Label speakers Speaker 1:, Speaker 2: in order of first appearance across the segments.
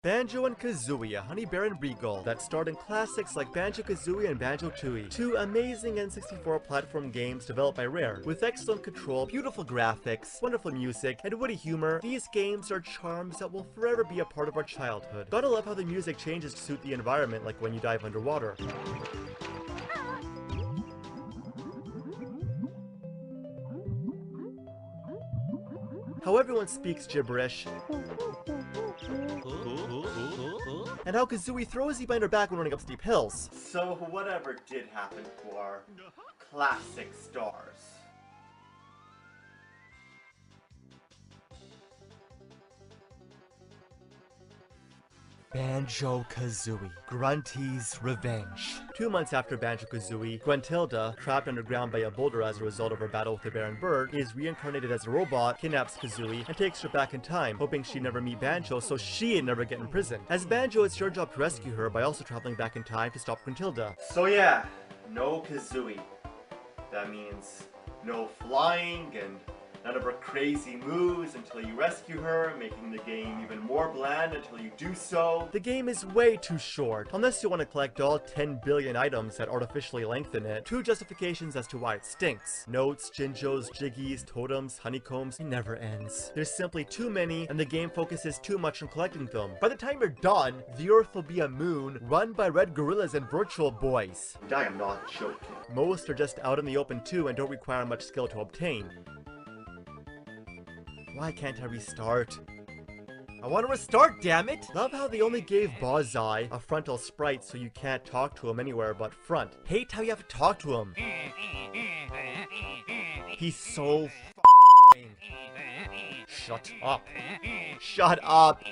Speaker 1: Banjo and Kazooie, a honey bear and beagle that starred in classics like Banjo-Kazooie and Banjo Tooie, two amazing N64 platform games developed by Rare. With excellent control, beautiful graphics, wonderful music, and witty humor, these games are charms that will forever be a part of our childhood. Gotta love how the music changes to suit the environment, like when you dive underwater. How everyone speaks gibberish, and how Kazooie throws you behind her back when running up steep hills. So whatever did happen to our classic stars? Banjo-Kazooie, Grunty's Revenge. 2 months after Banjo-Kazooie, Gruntilda, trapped underground by a boulder as a result of her battle with the Baron Bird, is reincarnated as a robot, kidnaps Kazooie, and takes her back in time, hoping she'd never meet Banjo so she'd never get in prison. As Banjo, it's your job to rescue her by also traveling back in time to stop Gruntilda. So yeah, no Kazooie. That means no flying and none of her crazy moves until you rescue her, making the game even more bland until you do so. The game is way too short, unless you want to collect all 10 billion items that artificially lengthen it. 2 justifications as to why it stinks. Notes, Jinjos, Jiggies, totems, honeycombs, it never ends. There's simply too many, and the game focuses too much on collecting them. By the time you're done, the Earth will be a moon run by red gorillas and virtual boys. And I am not joking. Most are just out in the open too and don't require much skill to obtain. Why can't I restart? I want to restart, damn it! Love how they only gave Bozai a frontal sprite so you can't talk to him anywhere but front. Hate how you have to talk to him. He's so annoying. Shut up. Shut up!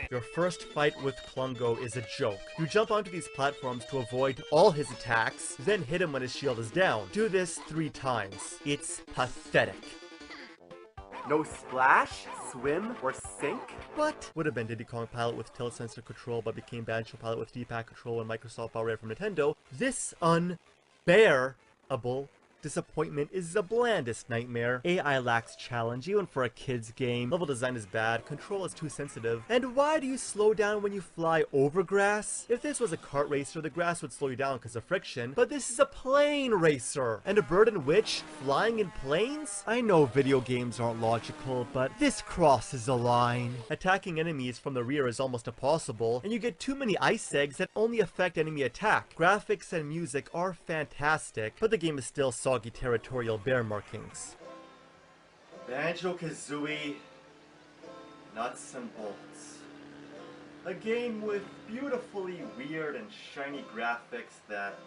Speaker 1: Your first fight with Klungo is a joke. You jump onto these platforms to avoid all his attacks, then hit him when his shield is down. Do this 3 times. It's pathetic. No splash, swim, or sink? What? Would have been Diddy Kong Pilot with tilt sensor control, but became Banjo Pilot with D-pad control when Microsoft bought Rare from Nintendo. This unbearable disappointment is the blandest nightmare. AI lacks challenge, even for a kid's game. Level design is bad, control is too sensitive. And why do you slow down when you fly over grass? If this was a kart racer, the grass would slow you down because of friction, but this is a plane racer! And a bird and witch flying in planes? I know video games aren't logical, but this crosses a line. Attacking enemies from the rear is almost impossible, and you get too many ice eggs that only affect enemy attack. Graphics and music are fantastic, but the game is still soggy territorial bear markings. Banjo-Kazooie Nuts and Bolts. A game with beautifully weird and shiny graphics that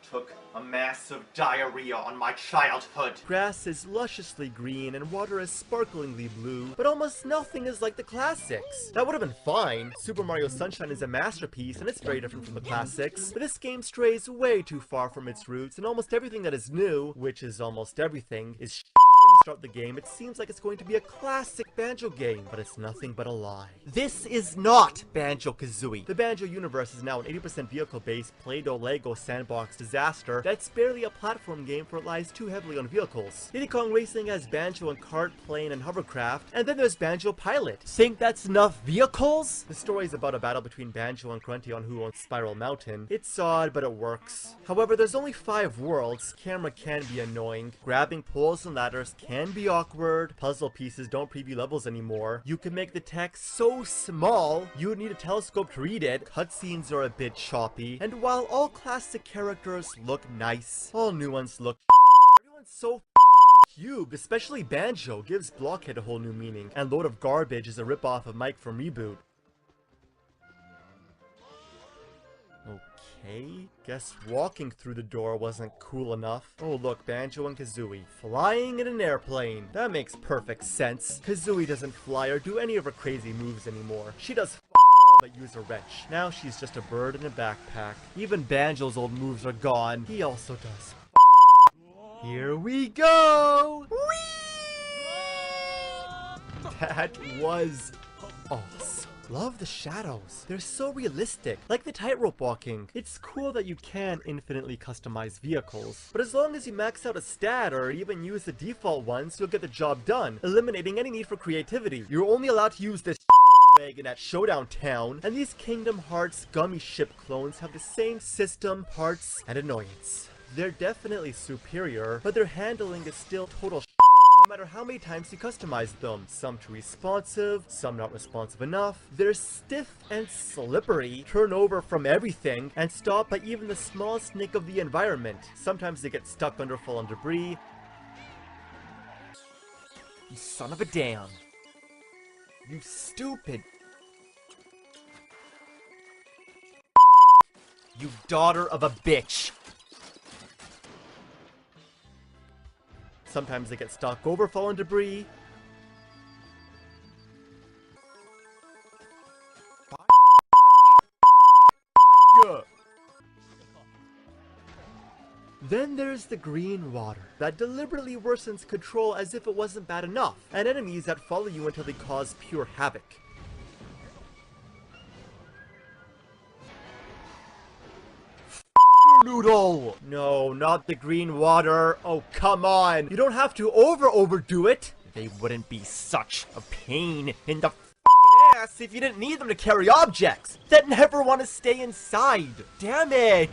Speaker 1: took a massive diarrhea on my childhood. Grass is lusciously green and water is sparklingly blue, but almost nothing is like the classics. That would have been fine. Super Mario Sunshine is a masterpiece and it's very different from the classics, but this game strays way too far from its roots, and almost everything that is new, which is almost everything, is shitty. When you start the game, it seems like it's going to be a classic Banjo game, but it's nothing but a lie. This is not Banjo-Kazooie. The Banjo universe is now an 80% vehicle-based Play-Doh Lego sandbox disaster that's barely a platform game, for it lies too heavily on vehicles. Diddy Kong Racing has Banjo and kart, plane, and hovercraft, and then there's Banjo Pilot. Think that's enough vehicles? The story is about a battle between Banjo and Grunty on who owns Spiral Mountain. It's odd, but it works. However, there's only 5 worlds, camera can be annoying, grabbing poles and ladders can be awkward, puzzle pieces don't preview levels anymore, you can make the text so small you would need a telescope to read it, cutscenes are a bit choppy, and while all classic characters look nice, all new ones look everyone's so cubed, especially Banjo gives Blockhead a whole new meaning, and Load of Garbage is a ripoff of Mike from Reboot. Okay, guess walking through the door wasn't cool enough. Oh look, Banjo and Kazooie flying in an airplane. That makes perfect sense. Kazooie doesn't fly or do any of her crazy moves anymore. She does all but use a wrench. Now she's just a bird in a backpack. Even Banjo's old moves are gone. He also does. Here we go! Whee! That was awesome. Love the shadows. They're so realistic, like the tightrope walking. It's cool that you can infinitely customize vehicles, but as long as you max out a stat or even use the default ones, you'll get the job done, eliminating any need for creativity. You're only allowed to use this Dragon at Showdown Town, and these Kingdom Hearts gummy ship clones have the same system, parts, and annoyance. They're definitely superior, but their handling is still total shit, no matter how many times you customize them. Some too responsive, some not responsive enough. They're stiff and slippery, turn over from everything, and stop by even the smallest nick of the environment. Sometimes they get stuck under fallen debris. You son of a damn. You stupid. You daughter of a bitch. Sometimes they get stuck over fallen debris. Then there's the green water, that deliberately worsens control as if it wasn't bad enough, and enemies that follow you until they cause pure havoc. Noodle! No, not the green water. Oh, come on. You don't have to overdo it. They wouldn't be such a pain in the ass if you didn't need them to carry objects that never want to stay inside. Damn it!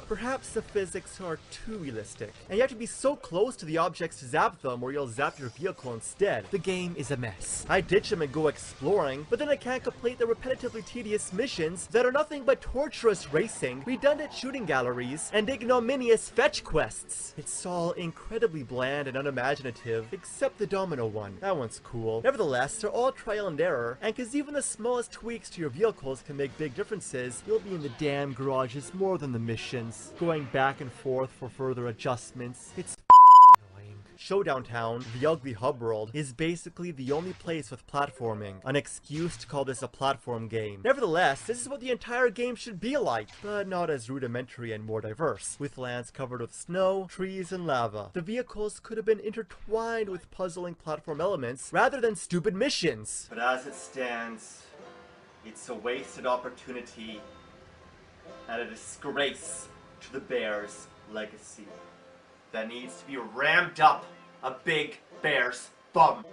Speaker 1: Perhaps the physics are too realistic, and you have to be so close to the objects to zap them or you'll zap your vehicle instead. The game is a mess. I ditch them and go exploring, but then I can't complete the repetitively tedious missions that are nothing but torturous racing, redundant shooting galleries, and ignominious fetch quests. It's all incredibly bland and unimaginative, except the domino one. That one's cool. Nevertheless, they're all trial and error, and cause even the smallest tweaks to your vehicles can make big differences, you'll be in the damn garages more than the missions, going back and forth for further adjustments. It's annoying. Showdown Town, the ugly hub world, is basically the only place with platforming, an excuse to call this a platform game. Nevertheless, this is what the entire game should be like, but not as rudimentary and more diverse, with lands covered with snow, trees, and lava. The vehicles could have been intertwined with puzzling platform elements rather than stupid missions. But as it stands, it's a wasted opportunity and a disgrace to the Bears' legacy that needs to be rammed up a big bear's bum.